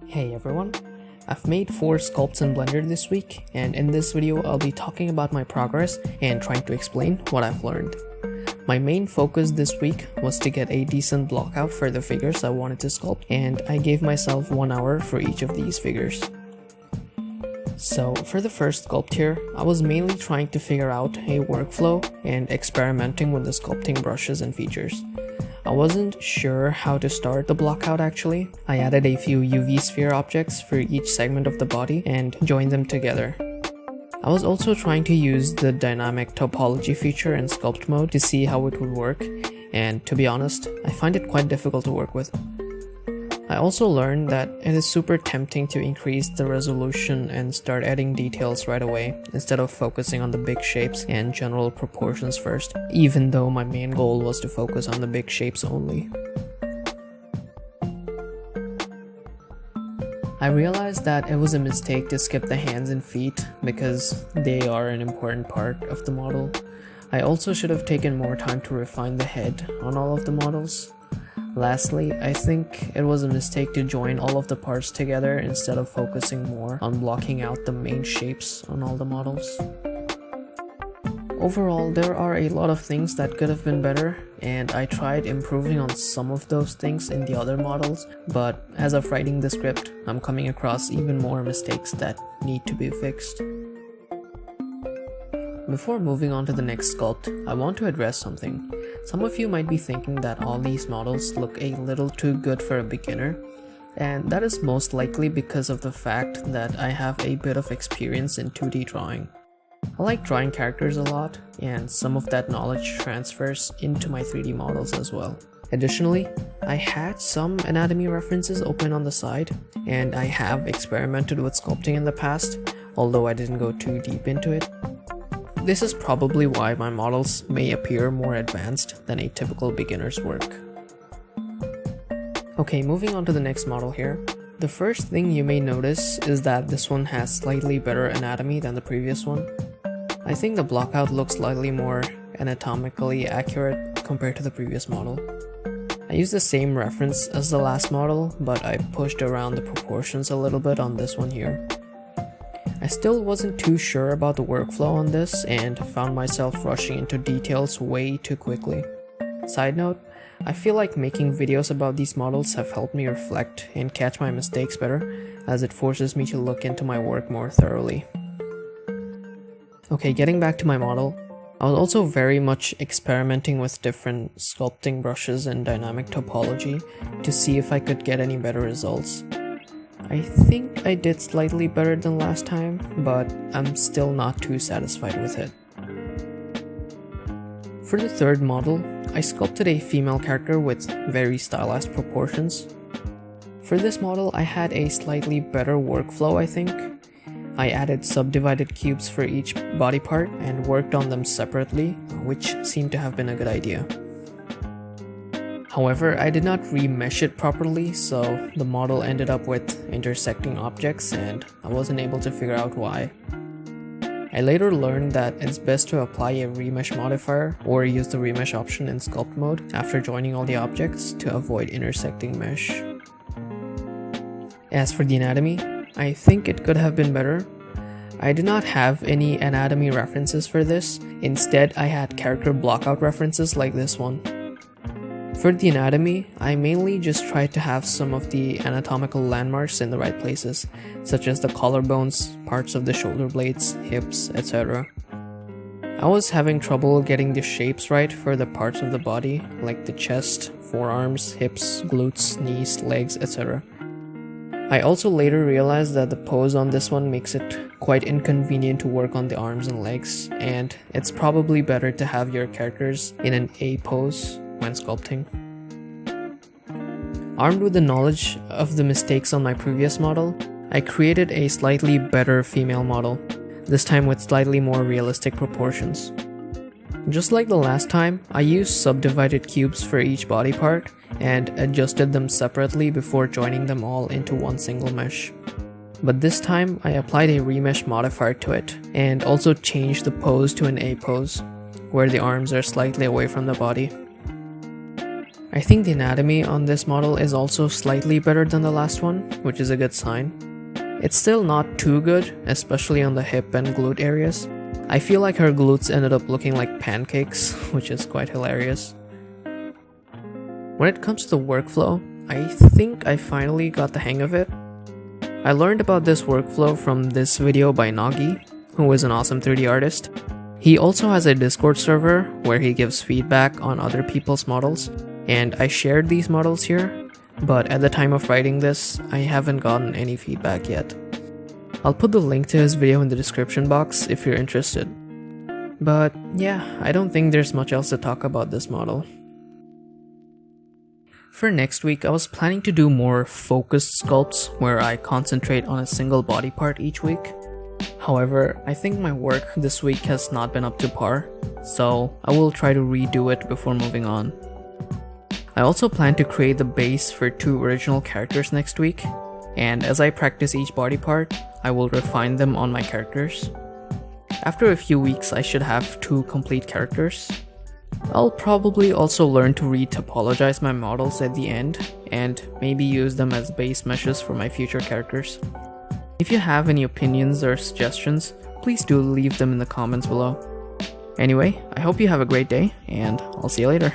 Hey everyone, I've made 4 sculpts in Blender this week, and in this video I'll be talking about my progress and trying to explain what I've learned. My main focus this week was to get a decent blockout for the figures I wanted to sculpt, and I gave myself 1 hour for each of these figures. So for the first sculpt here, I was mainly trying to figure out a workflow and experimenting with the sculpting brushes and features. I wasn't sure how to start the blockout actually. I added a few UV sphere objects for each segment of the body and joined them together. I was also trying to use the dynamic topology feature in sculpt mode to see how it would work, and to be honest, I find it quite difficult to work with. I also learned that it is super tempting to increase the resolution and start adding details right away instead of focusing on the big shapes and general proportions first, even though my main goal was to focus on the big shapes only. I realized that it was a mistake to skip the hands and feet because they are an important part of the model. I also should have taken more time to refine the head on all of the models. Lastly, I think it was a mistake to join all of the parts together instead of focusing more on blocking out the main shapes on all the models. Overall, there are a lot of things that could have been better, and I tried improving on some of those things in the other models, but as of writing the script, I'm coming across even more mistakes that need to be fixed. Before moving on to the next sculpt, I want to address something. Some of you might be thinking that all these models look a little too good for a beginner, and that is most likely because of the fact that I have a bit of experience in 2D drawing. I like drawing characters a lot, and some of that knowledge transfers into my 3D models as well. Additionally, I had some anatomy references open on the side, and I have experimented with sculpting in the past, although I didn't go too deep into it. This is probably why my models may appear more advanced than a typical beginner's work. Okay, moving on to the next model here. The first thing you may notice is that this one has slightly better anatomy than the previous one. I think the blockout looks slightly more anatomically accurate compared to the previous model. I used the same reference as the last model, but I pushed around the proportions a little bit on this one here. I still wasn't too sure about the workflow on this and found myself rushing into details way too quickly. Side note, I feel like making videos about these models have helped me reflect and catch my mistakes better, as it forces me to look into my work more thoroughly. Okay, getting back to my model, I was also very much experimenting with different sculpting brushes and dynamic topology to see if I could get any better results. I think I did slightly better than last time, but I'm still not too satisfied with it. For the third model, I sculpted a female character with very stylized proportions. For this model, I had a slightly better workflow, I think. I added subdivided cubes for each body part and worked on them separately, which seemed to have been a good idea. However, I did not remesh it properly, so the model ended up with intersecting objects and I wasn't able to figure out why. I later learned that it's best to apply a remesh modifier or use the remesh option in sculpt mode after joining all the objects to avoid intersecting mesh. As for the anatomy, I think it could have been better. I did not have any anatomy references for this. Instead, I had character blockout references like this one. For the anatomy, I mainly just tried to have some of the anatomical landmarks in the right places, such as the collarbones, parts of the shoulder blades, hips, etc. I was having trouble getting the shapes right for the parts of the body, like the chest, forearms, hips, glutes, knees, legs, etc. I also later realized that the pose on this one makes it quite inconvenient to work on the arms and legs, and it's probably better to have your characters in an A pose when sculpting. Armed with the knowledge of the mistakes on my previous model, I created a slightly better female model, this time with slightly more realistic proportions. Just like the last time, I used subdivided cubes for each body part and adjusted them separately before joining them all into one single mesh. But this time, I applied a remesh modifier to it and also changed the pose to an A pose, where the arms are slightly away from the body. I think the anatomy on this model is also slightly better than the last one, which is a good sign. It's still not too good, especially on the hip and glute areas. I feel like her glutes ended up looking like pancakes, which is quite hilarious. When it comes to the workflow, I think I finally got the hang of it. I learned about this workflow from this video by Nagi, who is an awesome 3D artist. He also has a Discord server where he gives feedback on other people's models, and I shared these models here, but at the time of writing this, I haven't gotten any feedback yet. I'll put the link to his video in the description box if you're interested. But yeah, I don't think there's much else to talk about this model. For next week, I was planning to do more focused sculpts where I concentrate on a single body part each week. However, I think my work this week has not been up to par, so I will try to redo it before moving on. I also plan to create the base for 2 original characters next week, and as I practice each body part, I will refine them on my characters. After a few weeks, I should have 2 complete characters. I'll probably also learn to re-topologize my models at the end, and maybe use them as base meshes for my future characters. If you have any opinions or suggestions, please do leave them in the comments below. Anyway, I hope you have a great day, and I'll see you later.